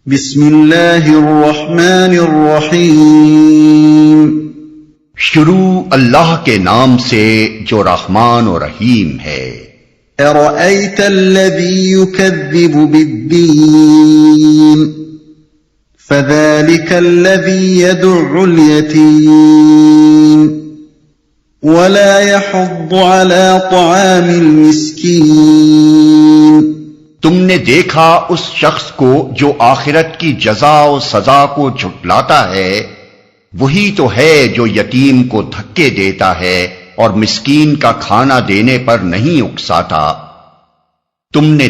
بسم اللہ الرحمن الرحیم شروع اللہ کے نام سے جو رحمان و رحیم ہے۔ ارأیت الذی یکذب بالدین فذلک الذی يدع الیتیم ولا يحض على طعام المسکین۔ تم نے دیکھا اس شخص کو جو آخرت کی جزا و سزا کو جھٹلاتا ہے، وہی تو ہے جو یتیم کو دھکے دیتا ہے اور مسکین کا کھانا دینے پر نہیں اکساتا۔ تم نے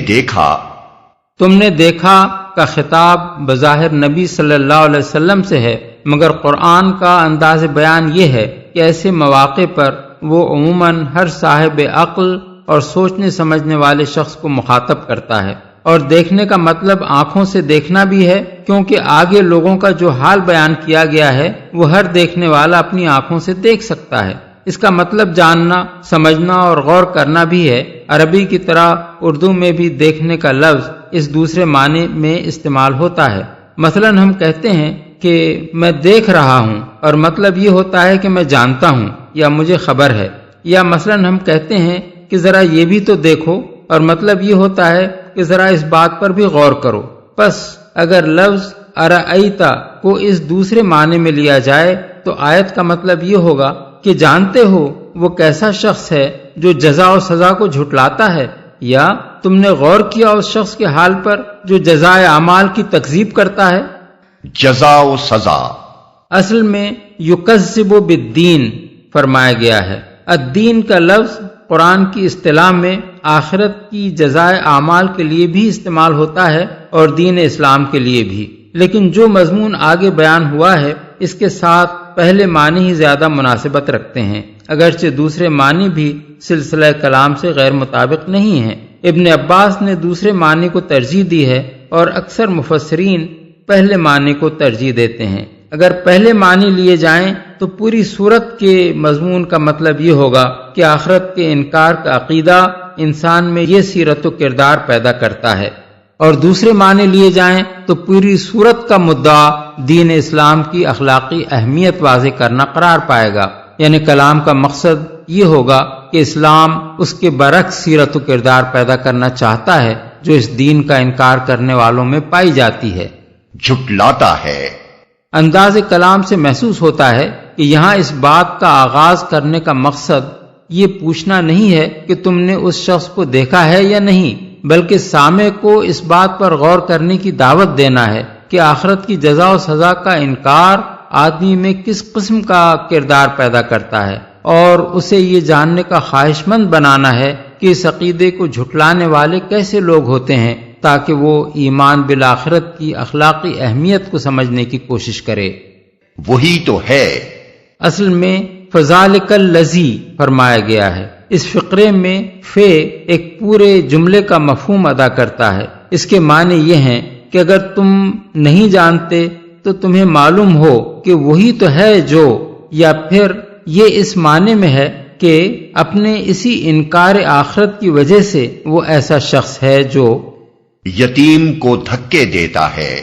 دیکھا کا خطاب بظاہر نبی صلی اللہ علیہ وسلم سے ہے، مگر قرآن کا انداز بیان یہ ہے کہ ایسے مواقع پر وہ عموماً ہر صاحب عقل اور سوچنے سمجھنے والے شخص کو مخاطب کرتا ہے، اور دیکھنے کا مطلب آنکھوں سے دیکھنا بھی ہے، کیونکہ آگے لوگوں کا جو حال بیان کیا گیا ہے وہ ہر دیکھنے والا اپنی آنکھوں سے دیکھ سکتا ہے۔ اس کا مطلب جاننا، سمجھنا اور غور کرنا بھی ہے۔ عربی کی طرح اردو میں بھی دیکھنے کا لفظ اس دوسرے معنی میں استعمال ہوتا ہے۔ مثلا ہم کہتے ہیں کہ میں دیکھ رہا ہوں، اور مطلب یہ ہوتا ہے کہ میں جانتا ہوں یا مجھے خبر ہے۔ یا مثلا ہم کہتے ہیں کہ ذرا یہ بھی تو دیکھو، اور مطلب یہ ہوتا ہے کہ ذرا اس بات پر بھی غور کرو۔ پس اگر لفظ ارأیتا کو اس دوسرے معنی میں لیا جائے تو آیت کا مطلب یہ ہوگا کہ جانتے ہو وہ کیسا شخص ہے جو جزا و سزا کو جھٹلاتا ہے، یا تم نے غور کیا اس شخص کے حال پر جو جزائے اعمال کی تکذیب کرتا ہے۔ جزا و سزا اصل میں یکذب بالدین فرمایا گیا ہے۔ الدین کا لفظ قرآن کی اصطلاح میں آخرت کی جزائے اعمال کے لیے بھی استعمال ہوتا ہے اور دین اسلام کے لیے بھی، لیکن جو مضمون آگے بیان ہوا ہے اس کے ساتھ پہلے معنی ہی زیادہ مناسبت رکھتے ہیں، اگرچہ دوسرے معنی بھی سلسلہ کلام سے غیر مطابق نہیں ہیں۔ ابن عباس نے دوسرے معنی کو ترجیح دی ہے اور اکثر مفسرین پہلے معنی کو ترجیح دیتے ہیں۔ اگر پہلے معنی لیے جائیں تو پوری صورت کے مضمون کا مطلب یہ ہوگا کہ آخرت کے انکار کا عقیدہ انسان میں یہ سیرت و کردار پیدا کرتا ہے، اور دوسرے معنی لیے جائیں تو پوری صورت کا مدعا دین اسلام کی اخلاقی اہمیت واضح کرنا قرار پائے گا، یعنی کلام کا مقصد یہ ہوگا کہ اسلام اس کے برعکس سیرت و کردار پیدا کرنا چاہتا ہے جو اس دین کا انکار کرنے والوں میں پائی جاتی ہے، جھٹلاتا ہے۔ انداز کلام سے محسوس ہوتا ہے کہ یہاں اس بات کا آغاز کرنے کا مقصد یہ پوچھنا نہیں ہے کہ تم نے اس شخص کو دیکھا ہے یا نہیں، بلکہ سامع کو اس بات پر غور کرنے کی دعوت دینا ہے کہ آخرت کی جزا و سزا کا انکار آدمی میں کس قسم کا کردار پیدا کرتا ہے، اور اسے یہ جاننے کا خواہش مند بنانا ہے کہ اس عقیدے کو جھٹلانے والے کیسے لوگ ہوتے ہیں، تاکہ وہ ایمان بالآخرت کی اخلاقی اہمیت کو سمجھنے کی کوشش کرے۔ وہی تو ہے۔ اصل میں فذالک الذی فرمایا گیا ہے۔ اس فقرے میں فے ایک پورے جملے کا مفہوم ادا کرتا ہے۔ اس کے معنی یہ ہیں کہ اگر تم نہیں جانتے تو تمہیں معلوم ہو کہ وہی تو ہے جو، یا پھر یہ اس معنی میں ہے کہ اپنے اسی انکار آخرت کی وجہ سے وہ ایسا شخص ہے جو یتیم کو دھکے دیتا ہے۔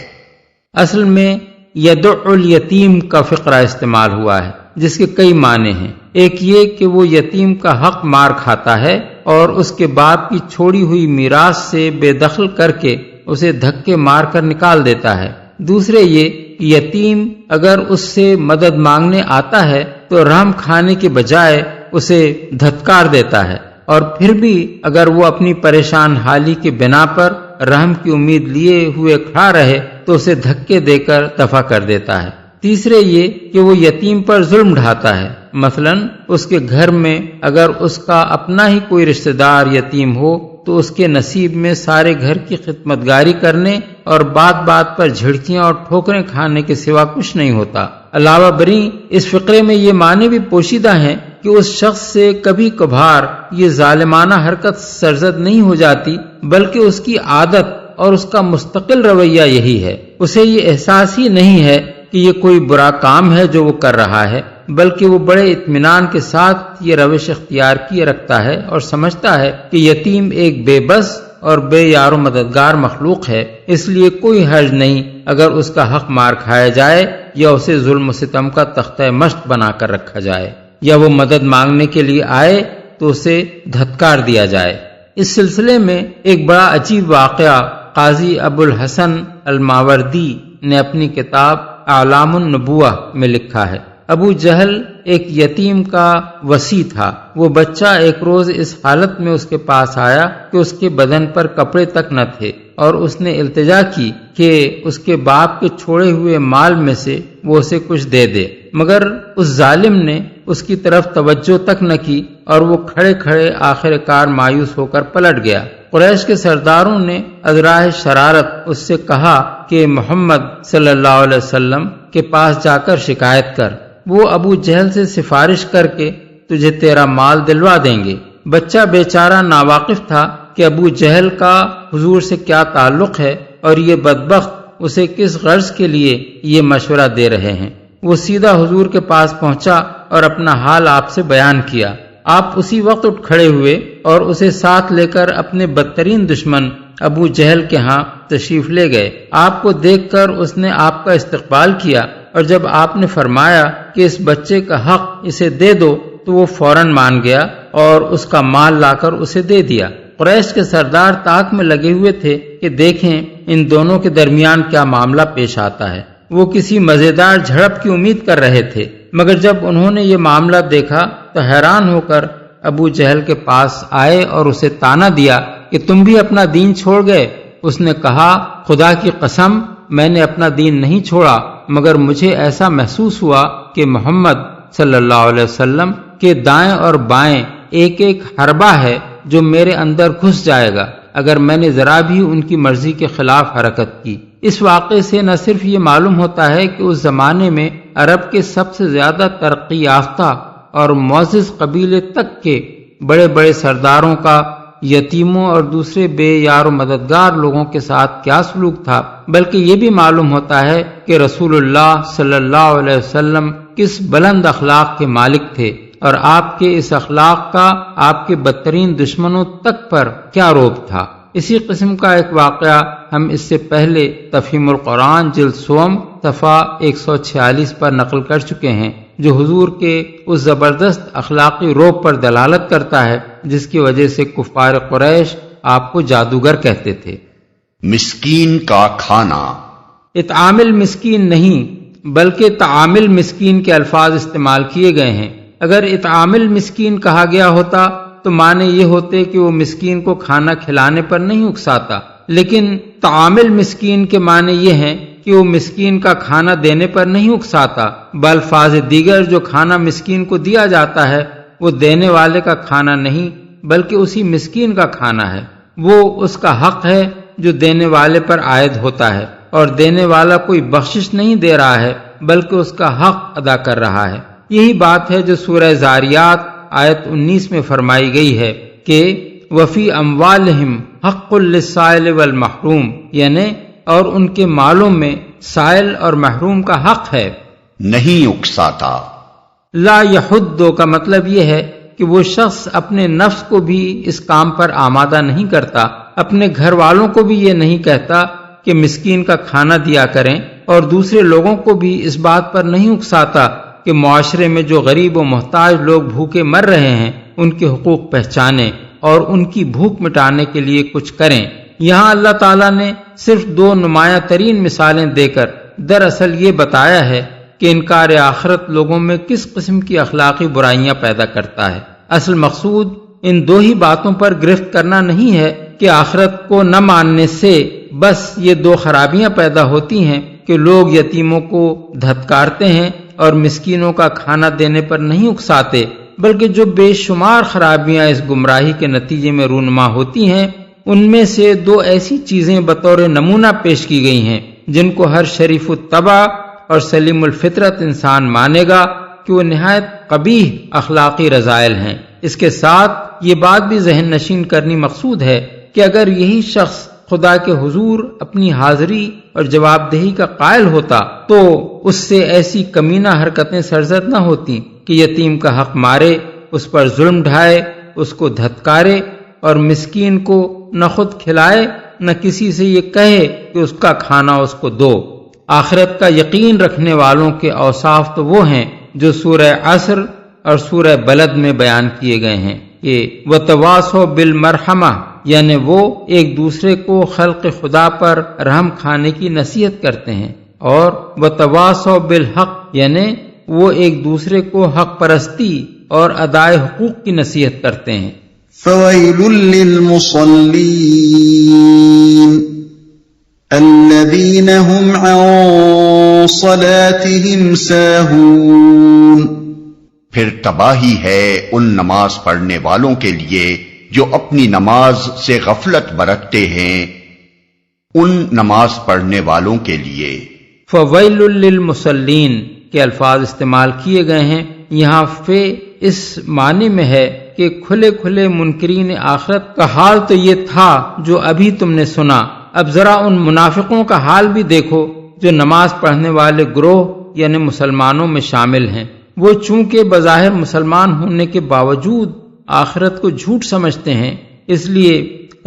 اصل میں یدع الیتیم کا فقرہ استعمال ہوا ہے جس کے کئی معنی ہیں۔ ایک یہ کہ وہ یتیم کا حق مار کھاتا ہے اور اس کے باپ کی چھوڑی ہوئی میراث سے بے دخل کر کے اسے دھکے مار کر نکال دیتا ہے۔ دوسرے یہ کہ یتیم اگر اس سے مدد مانگنے آتا ہے تو رحم کھانے کے بجائے اسے دھتکار دیتا ہے، اور پھر بھی اگر وہ اپنی پریشان حالی کے بنا پر رحم کی امید لیے ہوئے کھڑا رہے تو اسے دھکے دے کر دفع کر دیتا ہے۔ تیسرے یہ کہ وہ یتیم پر ظلم ڈھاتا ہے، مثلا اس کے گھر میں اگر اس کا اپنا ہی کوئی رشتہ دار یتیم ہو تو اس کے نصیب میں سارے گھر کی خدمتگاری کرنے اور بات بات پر جھڑکیاں اور ٹھوکریں کھانے کے سوا کچھ نہیں ہوتا۔ علاوہ بری اس فقرے میں یہ معنی بھی پوشیدہ ہیں کہ اس شخص سے کبھی کبھار یہ ظالمانہ حرکت سرزد نہیں ہو جاتی، بلکہ اس کی عادت اور اس کا مستقل رویہ یہی ہے۔ اسے یہ احساس ہی نہیں ہے کہ یہ کوئی برا کام ہے جو وہ کر رہا ہے، بلکہ وہ بڑے اطمینان کے ساتھ یہ روش اختیار کیے رکھتا ہے اور سمجھتا ہے کہ یتیم ایک بے بس اور بے یار و مددگار مخلوق ہے، اس لیے کوئی حرج نہیں اگر اس کا حق مار کھایا جائے یا اسے ظلم و ستم کا تختہ مشق بنا کر رکھا جائے، یا وہ مدد مانگنے کے لیے آئے تو اسے دھتکار دیا جائے۔ اس سلسلے میں ایک بڑا عجیب واقعہ قاضی ابو الحسن الماوردی نے اپنی کتاب اعلام النبوہ میں لکھا ہے۔ ابو جہل ایک یتیم کا وصی تھا۔ وہ بچہ ایک روز اس حالت میں اس کے پاس آیا کہ اس کے بدن پر کپڑے تک نہ تھے، اور اس نے التجا کی کہ اس کے باپ کے چھوڑے ہوئے مال میں سے وہ اسے کچھ دے دے، مگر اس ظالم نے اس کی طرف توجہ تک نہ کی، اور وہ کھڑے کھڑے آخر کار مایوس ہو کر پلٹ گیا۔ قریش کے سرداروں نے ازراہ شرارت اس سے کہا کہ محمد صلی اللہ علیہ وسلم کے پاس جا کر شکایت کر، وہ ابو جہل سے سفارش کر کے تجھے تیرا مال دلوا دیں گے۔ بچہ بیچارہ ناواقف تھا کہ ابو جہل کا حضور سے کیا تعلق ہے اور یہ بدبخت اسے کس غرض کے لیے یہ مشورہ دے رہے ہیں۔ وہ سیدھا حضور کے پاس پہنچا اور اپنا حال آپ سے بیان کیا۔ آپ اسی وقت اٹھ کھڑے ہوئے اور اسے ساتھ لے کر اپنے بدترین دشمن ابو جہل کے ہاں تشریف لے گئے۔ آپ کو دیکھ کر اس نے آپ کا استقبال کیا، اور جب آپ نے فرمایا کہ اس بچے کا حق اسے دے دو تو وہ فوراً مان گیا اور اس کا مال لا کر اسے دے دیا۔ قریش کے سردار طاق میں لگے ہوئے تھے کہ دیکھیں ان دونوں کے درمیان کیا معاملہ پیش آتا ہے۔ وہ کسی مزیدار جھڑپ کی امید کر رہے تھے، مگر جب انہوں نے یہ معاملہ دیکھا تو حیران ہو کر ابو جہل کے پاس آئے اور اسے طعنہ دیا کہ تم بھی اپنا دین چھوڑ گئے۔ اس نے کہا، خدا کی قسم میں نے اپنا دین نہیں چھوڑا، مگر مجھے ایسا محسوس ہوا کہ محمد صلی اللہ علیہ وسلم کے دائیں اور بائیں ایک ایک حربہ ہے جو میرے اندر گھس جائے گا اگر میں نے ذرا بھی ان کی مرضی کے خلاف حرکت کی۔ اس واقعے سے نہ صرف یہ معلوم ہوتا ہے کہ اس زمانے میں عرب کے سب سے زیادہ ترقی یافتہ اور معزز قبیلے تک کے بڑے بڑے سرداروں کا یتیموں اور دوسرے بے یار و مددگار لوگوں کے ساتھ کیا سلوک تھا، بلکہ یہ بھی معلوم ہوتا ہے کہ رسول اللہ صلی اللہ علیہ وسلم کس بلند اخلاق کے مالک تھے، اور آپ کے اس اخلاق کا آپ کے بدترین دشمنوں تک پر کیا روب تھا۔ اسی قسم کا ایک واقعہ ہم اس سے پہلے تفہیم القرآن جلد سوم صفحہ 146 پر نقل کر چکے ہیں، جو حضور کے اس زبردست اخلاقی روب پر دلالت کرتا ہے جس کی وجہ سے کفار قریش آپ کو جادوگر کہتے تھے۔ مسکین کا کھانا، اطعام المسکین نہیں بلکہ طعام المسکین کے الفاظ استعمال کیے گئے ہیں۔ اگر اطعام المسکین کہا گیا ہوتا تو معنی یہ ہوتے کہ وہ مسکین کو کھانا کھلانے پر نہیں اکساتا، لیکن طعام المسکین کے معنی یہ ہیں کہ وہ مسکین کا کھانا دینے پر نہیں اکساتا، بالفاظ دیگر جو کھانا مسکین کو دیا جاتا ہے وہ دینے والے کا کھانا نہیں بلکہ اسی مسکین کا کھانا ہے، وہ اس کا حق ہے جو دینے والے پر عائد ہوتا ہے، اور دینے والا کوئی بخشش نہیں دے رہا ہے بلکہ اس کا حق ادا کر رہا ہے۔ یہی بات ہے جو سورہ زاریات آیت 19 میں فرمائی گئی ہے کہ وفی اموالہم حق للسائل والمحروم، یعنی اور ان کے مالوں میں سائل اور محروم کا حق ہے۔ نہیں اکساتا۔ لا یحدو کا مطلب یہ ہے کہ وہ شخص اپنے نفس کو بھی اس کام پر آمادہ نہیں کرتا، اپنے گھر والوں کو بھی یہ نہیں کہتا کہ مسکین کا کھانا دیا کریں، اور دوسرے لوگوں کو بھی اس بات پر نہیں اکساتا کہ معاشرے میں جو غریب و محتاج لوگ بھوکے مر رہے ہیں ان کے حقوق پہچانیں اور ان کی بھوک مٹانے کے لیے کچھ کریں۔ یہاں اللہ تعالیٰ نے صرف دو نمایاں ترین مثالیں دے کر دراصل یہ بتایا ہے کہ انکار آخرت لوگوں میں کس قسم کی اخلاقی برائیاں پیدا کرتا ہے۔ اصل مقصود ان دو ہی باتوں پر گرفت کرنا نہیں ہے کہ آخرت کو نہ ماننے سے بس یہ دو خرابیاں پیدا ہوتی ہیں کہ لوگ یتیموں کو دھتکارتے ہیں اور مسکینوں کا کھانا دینے پر نہیں اکساتے، بلکہ جو بے شمار خرابیاں اس گمراہی کے نتیجے میں رونما ہوتی ہیں، ان میں سے دو ایسی چیزیں بطور نمونہ پیش کی گئی ہیں جن کو ہر شریف الطبع اور سلیم الفطرت انسان مانے گا کہ وہ نہایت قبیح اخلاقی رذائل ہیں۔ اس کے ساتھ یہ بات بھی ذہن نشین کرنی مقصود ہے کہ اگر یہی شخص خدا کے حضور اپنی حاضری اور جواب دہی کا قائل ہوتا تو اس سے ایسی کمینہ حرکتیں سرزد نہ ہوتی کہ یتیم کا حق مارے، اس پر ظلم ڈھائے، اس کو دھتکارے اور مسکین کو نہ خود کھلائے نہ کسی سے یہ کہے کہ اس کا کھانا اس کو دو۔ آخرت کا یقین رکھنے والوں کے اوصاف تو وہ ہیں جو سورہ عصر اور سورہ بلد میں بیان کیے گئے ہیں کہ وتواصوا بالمرحمہ، یعنی وہ ایک دوسرے کو خلق خدا پر رحم کھانے کی نصیحت کرتے ہیں، اور وتواصوا بالحق، یعنی وہ ایک دوسرے کو حق پرستی اور ادائے حقوق کی نصیحت کرتے ہیں۔ فویل للمصلین الذین هم عن صلاتهم ساہون، پھر تباہی ہے ان نماز پڑھنے والوں کے لیے جو اپنی نماز سے غفلت برتتے ہیں، ان نماز پڑھنے والوں کے لیے۔ فویل للمصلین کے الفاظ استعمال کیے گئے ہیں یہاں فے اس معنی میں ہے کہ کھلے کھلے منکرین آخرت کا حال تو یہ تھا جو ابھی تم نے سنا، اب ذرا ان منافقوں کا حال بھی دیکھو جو نماز پڑھنے والے گروہ یعنی مسلمانوں میں شامل ہیں۔ وہ چونکہ بظاہر مسلمان ہونے کے باوجود آخرت کو جھوٹ سمجھتے ہیں، اس لیے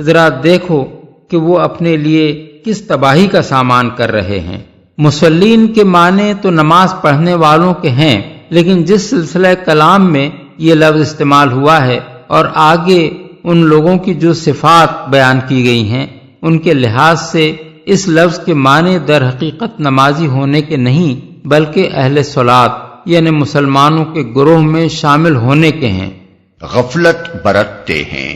ذرا دیکھو کہ وہ اپنے لیے کس تباہی کا سامان کر رہے ہیں۔ مصلین کے معنی تو نماز پڑھنے والوں کے ہیں، لیکن جس سلسلہ کلام میں یہ لفظ استعمال ہوا ہے اور آگے ان لوگوں کی جو صفات بیان کی گئی ہیں ان کے لحاظ سے اس لفظ کے معنی در حقیقت نمازی ہونے کے نہیں بلکہ اہل صلاۃ یعنی مسلمانوں کے گروہ میں شامل ہونے کے ہیں۔ غفلت برتتے ہیں۔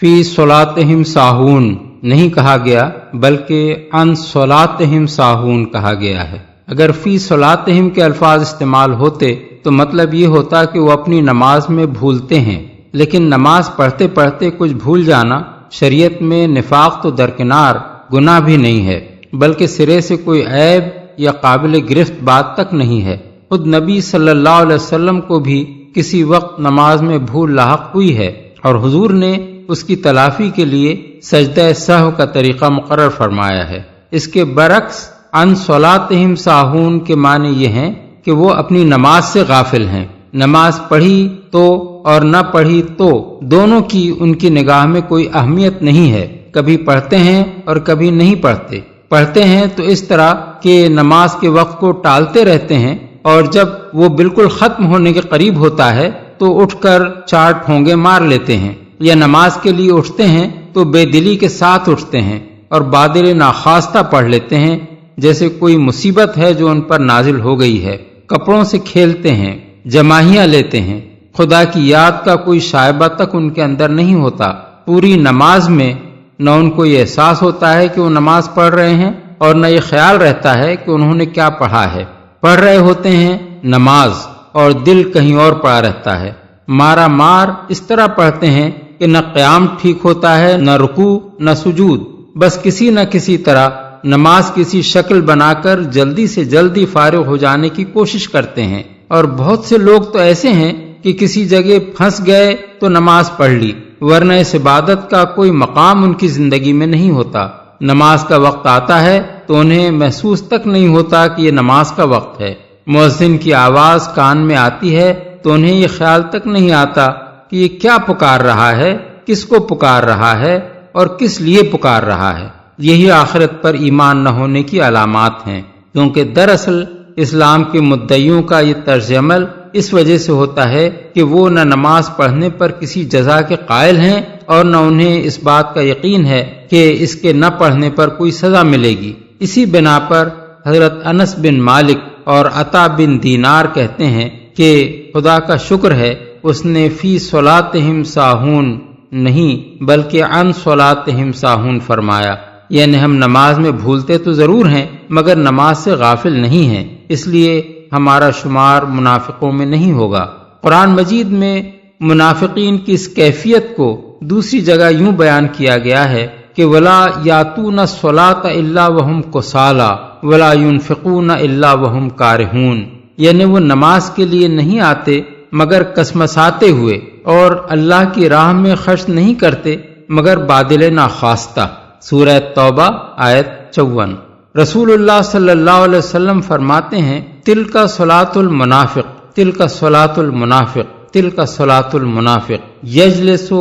فی صلاتہم ساہون نہیں کہا گیا بلکہ عن صلاتہم ساہون کہا گیا ہے۔ اگر فی صلاتہم کے الفاظ استعمال ہوتے تو مطلب یہ ہوتا کہ وہ اپنی نماز میں بھولتے ہیں، لیکن نماز پڑھتے پڑھتے کچھ بھول جانا شریعت میں نفاق تو درکنار گناہ بھی نہیں ہے، بلکہ سرے سے کوئی عیب یا قابل گرفت بات تک نہیں ہے۔ خود نبی صلی اللہ علیہ وسلم کو بھی کسی وقت نماز میں بھول لاحق ہوئی ہے اور حضور نے اس کی تلافی کے لیے سجدہ سہو کا طریقہ مقرر فرمایا ہے۔ اس کے برعکس عن صلاتہم ساہون کے معنی یہ ہیں کہ وہ اپنی نماز سے غافل ہیں، نماز پڑھی تو اور نہ پڑھی تو دونوں کی ان کی نگاہ میں کوئی اہمیت نہیں ہے، کبھی پڑھتے ہیں اور کبھی نہیں پڑھتے، پڑھتے ہیں تو اس طرح کہ نماز کے وقت کو ٹالتے رہتے ہیں، اور جب وہ بالکل ختم ہونے کے قریب ہوتا ہے تو اٹھ کر 4 ٹھونگے مار لیتے ہیں، یا نماز کے لیے اٹھتے ہیں تو بے دلی کے ساتھ اٹھتے ہیں اور بادل ناخواستہ پڑھ لیتے ہیں جیسے کوئی مصیبت ہے جو ان پر نازل ہو گئی ہے، کپڑوں سے کھیلتے ہیں، جماہیاں لیتے ہیں، خدا کی یاد کا کوئی شائبہ تک ان کے اندر نہیں ہوتا۔ پوری نماز میں نہ ان کو یہ احساس ہوتا ہے کہ وہ نماز پڑھ رہے ہیں اور نہ یہ خیال رہتا ہے کہ انہوں نے کیا پڑھا ہے، پڑھ رہے ہوتے ہیں نماز اور دل کہیں اور پڑا رہتا ہے، مارا مار اس طرح پڑھتے ہیں کہ نہ قیام ٹھیک ہوتا ہے نہ رکوع نہ سجود، بس کسی نہ کسی طرح نماز کسی شکل بنا کر جلدی سے جلدی فارغ ہو جانے کی کوشش کرتے ہیں۔ اور بہت سے لوگ تو ایسے ہیں کہ کسی جگہ پھنس گئے تو نماز پڑھ لی، ورنہ اس عبادت کا کوئی مقام ان کی زندگی میں نہیں ہوتا۔ نماز کا وقت آتا ہے تو انہیں محسوس تک نہیں ہوتا کہ یہ نماز کا وقت ہے، مؤذن کی آواز کان میں آتی ہے تو انہیں یہ خیال تک نہیں آتا کہ یہ کیا پکار رہا ہے، کس کو پکار رہا ہے اور کس لیے پکار رہا ہے۔ یہی آخرت پر ایمان نہ ہونے کی علامات ہیں، کیونکہ دراصل اسلام کے مدعیوں کا یہ طرز عمل اس وجہ سے ہوتا ہے کہ وہ نہ نماز پڑھنے پر کسی جزا کے قائل ہیں اور نہ انہیں اس بات کا یقین ہے کہ اس کے نہ پڑھنے پر کوئی سزا ملے گی۔ اسی بنا پر حضرت انس بن مالک اور عطا بن دینار کہتے ہیں کہ خدا کا شکر ہے اس نے فی صلاتہم ساہون نہیں بلکہ عن صلاتہم ساہون فرمایا، یعنی ہم نماز میں بھولتے تو ضرور ہیں مگر نماز سے غافل نہیں ہیں، اس لیے ہمارا شمار منافقوں میں نہیں ہوگا۔ قرآن مجید میں منافقین کی اس کیفیت کو دوسری جگہ یوں بیان کیا گیا ہے کہ ولا یاتون الصلاۃ الا وہم کسالى ولا ينفقون الا وہم کارہون، یعنی وہ نماز کے لیے نہیں آتے مگر کسمساتے ہوئے اور اللہ کی راہ میں خرچ نہیں کرتے مگر بادل ناخواستہ۔ سورہ توبہ آیت 54۔ رسول اللہ صلی اللہ علیہ وسلم فرماتے ہیں تلک صلاۃ المنافق، تلک صلاۃ المنافق، تلک صلاۃ المنافق یجلس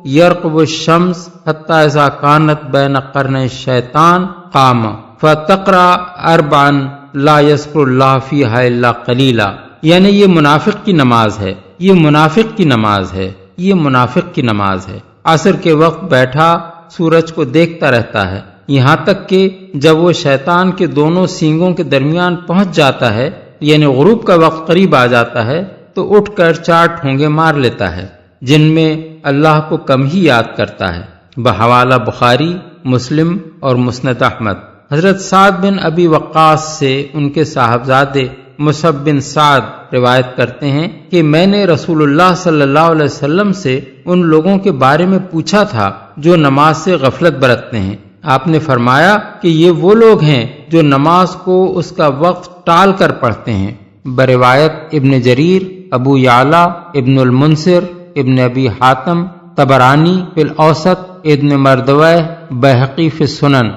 یرقب الشمس حتی اذا کانت بین قرنی الشیطان قام فتقرأ اربعا لا یذکر اللہ فیہا الا قلیلا، یعنی یہ منافق کی نماز ہے، یہ منافق کی نماز ہے، یہ منافق کی نماز ہے۔ عصر کے وقت بیٹھا سورج کو دیکھتا رہتا ہے، یہاں تک کہ جب وہ شیطان کے دونوں سینگوں کے درمیان پہنچ جاتا ہے، یعنی غروب کا وقت قریب آ جاتا ہے، تو اٹھ کر 4 ٹھونگے مار لیتا ہے جن میں اللہ کو کم ہی یاد کرتا ہے۔ بحوالہ بخاری، مسلم اور مسند احمد۔ حضرت سعد بن ابی وقاص سے ان کے صاحبزادے مصعب بن سعد روایت کرتے ہیں کہ میں نے رسول اللہ صلی اللہ علیہ وسلم سے ان لوگوں کے بارے میں پوچھا تھا جو نماز سے غفلت برتتے ہیں۔ آپ نے فرمایا کہ یہ وہ لوگ ہیں جو نماز کو اس کا وقت ٹال کر پڑھتے ہیں۔ بروایت ابن جریر، ابو یعلا، ابن المنصر، ابن ابی حاتم، طبرانی فی الاوسط، ابن مردویہ، بہقی فی السنن۔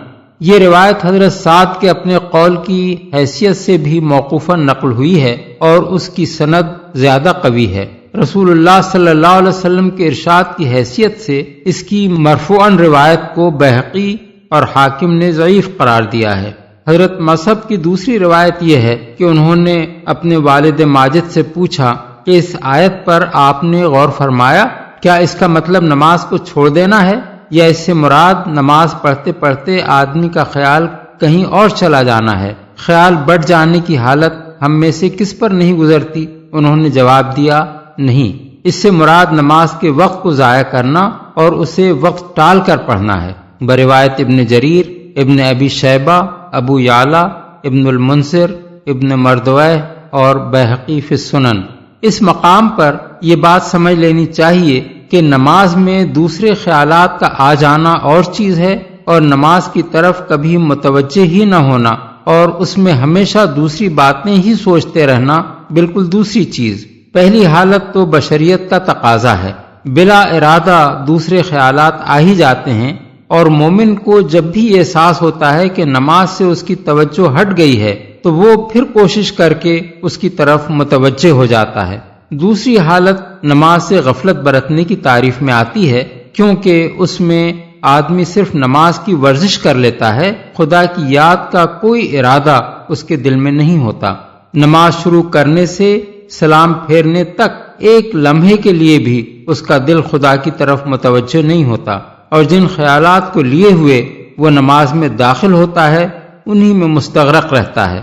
یہ روایت حضرت سعد کے اپنے قول کی حیثیت سے بھی موقوفاً نقل ہوئی ہے اور اس کی سند زیادہ قوی ہے۔ رسول اللہ صلی اللہ علیہ وسلم کے ارشاد کی حیثیت سے اس کی مرفوعاً روایت کو بہقی اور حاکم نے ضعیف قرار دیا ہے۔ حضرت مصعب کی دوسری روایت یہ ہے کہ انہوں نے اپنے والد ماجد سے پوچھا کہ اس آیت پر آپ نے غور فرمایا، کیا اس کا مطلب نماز کو چھوڑ دینا ہے، یا اس سے مراد نماز پڑھتے پڑھتے آدمی کا خیال کہیں اور چلا جانا ہے؟ خیال بڑھ جانے کی حالت ہم میں سے کس پر نہیں گزرتی؟ انہوں نے جواب دیا، نہیں، اس سے مراد نماز کے وقت کو ضائع کرنا اور اسے وقت ٹال کر پڑھنا ہے۔ بروایت ابن جریر، ابن ابی شیبہ، ابو یعلا، ابن المنصر، ابن مردویہ اور بہقی فی السنن۔ اس مقام پر یہ بات سمجھ لینی چاہیے کہ نماز میں دوسرے خیالات کا آ جانا اور چیز ہے، اور نماز کی طرف کبھی متوجہ ہی نہ ہونا اور اس میں ہمیشہ دوسری باتیں ہی سوچتے رہنا بالکل دوسری چیز۔ پہلی حالت تو بشریت کا تقاضا ہے، بلا ارادہ دوسرے خیالات آ ہی جاتے ہیں، اور مومن کو جب بھی احساس ہوتا ہے کہ نماز سے اس کی توجہ ہٹ گئی ہے تو وہ پھر کوشش کر کے اس کی طرف متوجہ ہو جاتا ہے۔ دوسری حالت نماز سے غفلت برتنے کی تعریف میں آتی ہے، کیونکہ اس میں آدمی صرف نماز کی ورزش کر لیتا ہے، خدا کی یاد کا کوئی ارادہ اس کے دل میں نہیں ہوتا۔ نماز شروع کرنے سے سلام پھیرنے تک ایک لمحے کے لیے بھی اس کا دل خدا کی طرف متوجہ نہیں ہوتا، اور جن خیالات کو لیے ہوئے وہ نماز میں داخل ہوتا ہے انہی میں مستغرق رہتا ہے۔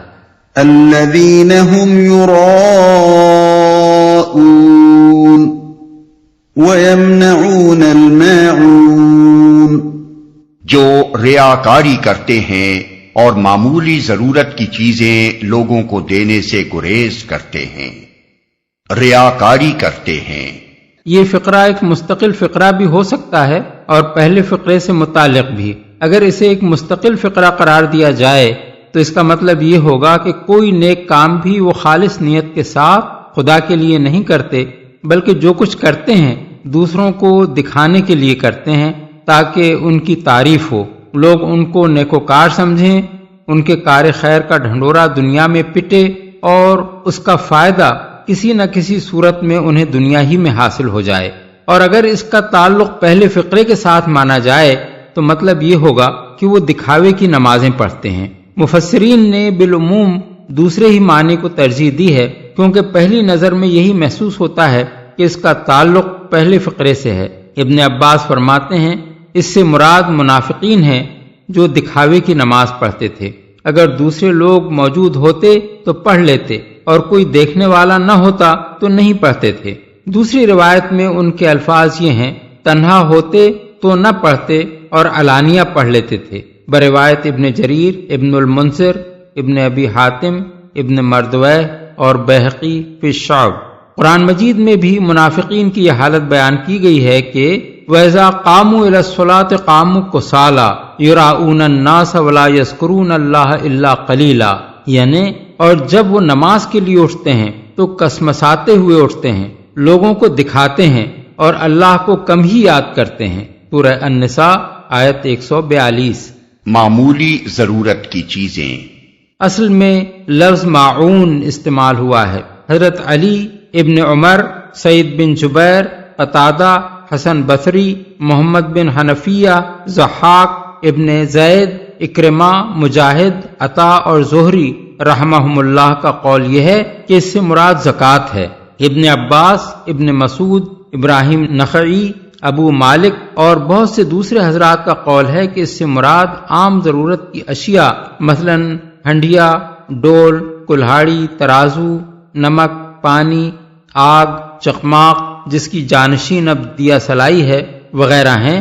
الذین هم یراءون ویمنعون الماعون، جو ریاکاری کرتے ہیں اور معمولی ضرورت کی چیزیں لوگوں کو دینے سے گریز کرتے ہیں، ریاکاری کرتے ہیں۔ یہ فقرہ ایک مستقل فقرہ بھی ہو سکتا ہے اور پہلے فقرے سے متعلق بھی۔ اگر اسے ایک مستقل فقرہ قرار دیا جائے تو اس کا مطلب یہ ہوگا کہ کوئی نیک کام بھی وہ خالص نیت کے ساتھ خدا کے لیے نہیں کرتے، بلکہ جو کچھ کرتے ہیں دوسروں کو دکھانے کے لیے کرتے ہیں تاکہ ان کی تعریف ہو، لوگ ان کو نیکوکار سمجھیں، ان کے کار خیر کا ڈھنڈورا دنیا میں پٹے اور اس کا فائدہ کسی نہ کسی صورت میں انہیں دنیا ہی میں حاصل ہو جائے۔ اور اگر اس کا تعلق پہلے فقرے کے ساتھ مانا جائے تو مطلب یہ ہوگا کہ وہ دکھاوے کی نمازیں پڑھتے ہیں۔ مفسرین نے بالعموم دوسرے ہی معنی کو ترجیح دی ہے، کیونکہ پہلی نظر میں یہی محسوس ہوتا ہے کہ اس کا تعلق پہلے فقرے سے ہے۔ ابن عباس فرماتے ہیں اس سے مراد منافقین ہیں جو دکھاوے کی نماز پڑھتے تھے، اگر دوسرے لوگ موجود ہوتے تو پڑھ لیتے اور کوئی دیکھنے والا نہ ہوتا تو نہیں پڑھتے تھے۔ دوسری روایت میں ان کے الفاظ یہ ہیں، تنہا ہوتے تو نہ پڑھتے اور علانیہ پڑھ لیتے تھے۔ بروایت ابن جریر، ابن المنصر، ابن ابی حاتم، ابن مردویہ اور بہقی فی الشعب۔ قرآن مجید میں بھی منافقین کی یہ حالت بیان کی گئی ہے کہ وَإِذَا قَامُوا إِلَى الصَّلَاةِ قَامُوا كُسَالَىٰ يُرَاءُونَ النَّاسَ وَلَا يَذْكُرُونَ اللَّهَ إِلَّا قَلِيلًا، یعنی اور جب وہ نماز کے لیے اٹھتے ہیں تو کسمساتے ہوئے اٹھتے ہیں، لوگوں کو دکھاتے ہیں اور اللہ کو کم ہی یاد کرتے ہیں۔ سورہ النساء آیت 142۔ معمولی ضرورت کی چیزیں، اصل میں لفظ معون استعمال ہوا ہے۔ حضرت علی ابن عمر سعید بن جبیر، قتادہ، حسن بصری، محمد بن حنفیہ، ضحاک، ابن زید، اکرمہ، مجاہد، عطا اور زہری رحمہم اللہ کا قول یہ ہے کہ اس سے مراد زکوٰۃ ہے۔ ابن عباس، ابن مسعود، ابراہیم نخعی، ابو مالک اور بہت سے دوسرے حضرات کا قول ہے کہ اس سے مراد عام ضرورت کی اشیاء مثلا ہنڈیا، ڈول، کلہاڑی، ترازو، نمک، پانی، آگ، چخماق جس کی جانشین اب دیا سلائی ہے وغیرہ ہیں،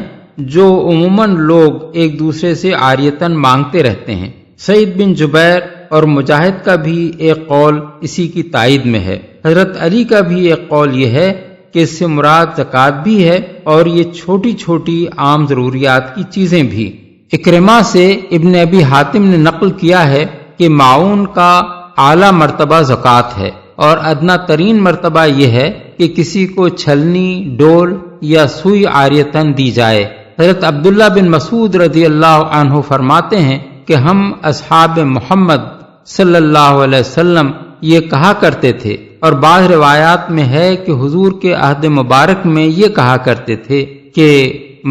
جو عموماً لوگ ایک دوسرے سے عاریتاً مانگتے رہتے ہیں۔ سعید بن جبیر اور مجاہد کا بھی ایک قول اسی کی تائید میں ہے۔ حضرت علی کا بھی ایک قول یہ ہے کہ اس سے مراد زکوٰۃ بھی ہے اور یہ چھوٹی چھوٹی عام ضروریات کی چیزیں بھی۔ اکرمہ سے ابن ابی حاتم نے نقل کیا ہے کہ معاون کا اعلیٰ مرتبہ زکوٰۃ ہے اور ادنا ترین مرتبہ یہ ہے کہ کسی کو چھلنی، ڈول یا سوئی عاریتاً دی جائے۔ حضرت عبداللہ بن مسعود رضی اللہ عنہ فرماتے ہیں کہ ہم اصحاب محمد صلی اللہ علیہ وسلم یہ کہا کرتے تھے، اور بعض روایات میں ہے کہ حضور کے عہد مبارک میں یہ کہا کرتے تھے کہ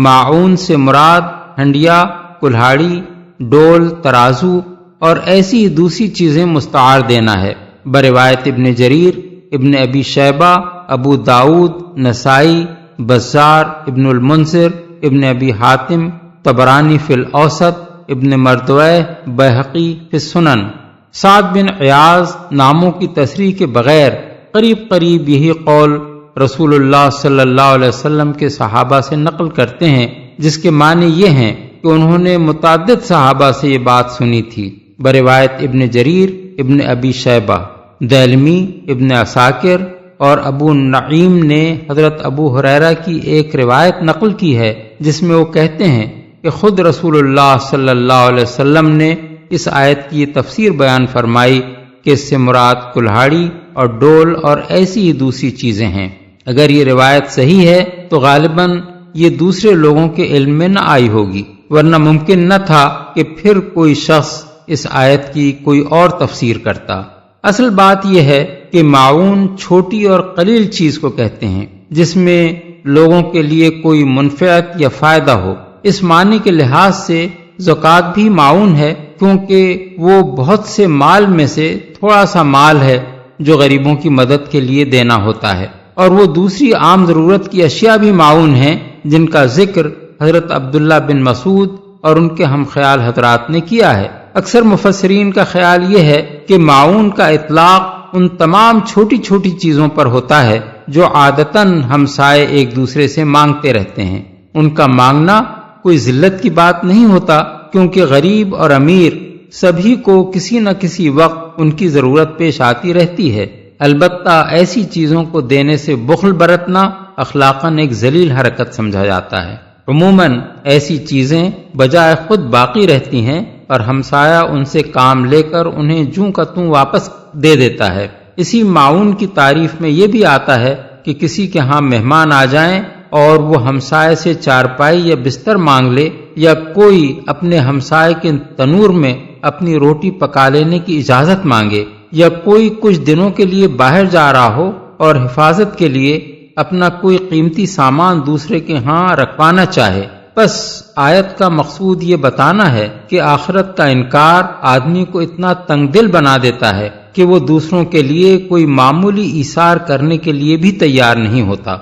معاون سے مراد ہنڈیا، کلہاڑی، ڈول، ترازو اور ایسی دوسری چیزیں مستعار دینا ہے۔ بروایت ابن جریر، ابن ابی شیبہ، ابو داود، نسائی، بزار، ابن المنذر، ابن ابی حاتم، طبرانی فی الاوسط، ابن مردویہ، بیہقی فی السنن۔ سعد بن عیاض ناموں کی تصریح کے بغیر قریب قریب یہی قول رسول اللہ صلی اللہ علیہ وسلم کے صحابہ سے نقل کرتے ہیں، جس کے معنی یہ ہیں کہ انہوں نے متعدد صحابہ سے یہ بات سنی تھی۔ بروایت ابن جریر، ابن ابی شیبہ، دیلمی، ابن عساکر اور ابو نعیم نے حضرت ابو ہریرہ کی ایک روایت نقل کی ہے جس میں وہ کہتے ہیں کہ خود رسول اللہ صلی اللہ علیہ وسلم نے اس آیت کی یہ تفسیر بیان فرمائی کہ اس سے مراد کلہاڑی اور ڈول اور ایسی ہی دوسری چیزیں ہیں۔ اگر یہ روایت صحیح ہے تو غالباً یہ دوسرے لوگوں کے علم میں نہ آئی ہوگی، ورنہ ممکن نہ تھا کہ پھر کوئی شخص اس آیت کی کوئی اور تفسیر کرتا۔ اصل بات یہ ہے کہ معاون چھوٹی اور قلیل چیز کو کہتے ہیں جس میں لوگوں کے لیے کوئی منفعت یا فائدہ ہو۔ اس معنی کے لحاظ سے زکوٰۃ بھی معاون ہے، کیونکہ وہ بہت سے مال میں سے تھوڑا سا مال ہے جو غریبوں کی مدد کے لیے دینا ہوتا ہے، اور وہ دوسری عام ضرورت کی اشیاء بھی معاون ہیں جن کا ذکر حضرت عبداللہ بن مسعود اور ان کے ہم خیال حضرات نے کیا ہے۔ اکثر مفسرین کا خیال یہ ہے کہ معاون کا اطلاق ان تمام چھوٹی چھوٹی چیزوں پر ہوتا ہے جو عادتاً ہمسائے ایک دوسرے سے مانگتے رہتے ہیں۔ ان کا مانگنا کوئی ذلت کی بات نہیں ہوتا، کیونکہ غریب اور امیر سبھی کو کسی نہ کسی وقت ان کی ضرورت پیش آتی رہتی ہے۔ البتہ ایسی چیزوں کو دینے سے بخل برتنا اخلاقاً ایک ذلیل حرکت سمجھا جاتا ہے۔ عموماً ایسی چیزیں بجائے خود باقی رہتی ہیں اور ہمسایہ ان سے کام لے کر انہیں جوں کا توں واپس دے دیتا ہے۔ اسی معاون کی تعریف میں یہ بھی آتا ہے کہ کسی کے ہاں مہمان آ جائیں اور وہ ہمسائے سے چارپائی یا بستر مانگ لے، یا کوئی اپنے ہمسائے کے تنور میں اپنی روٹی پکا لینے کی اجازت مانگے، یا کوئی کچھ دنوں کے لیے باہر جا رہا ہو اور حفاظت کے لیے اپنا کوئی قیمتی سامان دوسرے کے ہاں رکھوانا چاہے۔ بس آیت کا مقصود یہ بتانا ہے کہ آخرت کا انکار آدمی کو اتنا تنگ دل بنا دیتا ہے کہ وہ دوسروں کے لیے کوئی معمولی ایثار کرنے کے لیے بھی تیار نہیں ہوتا۔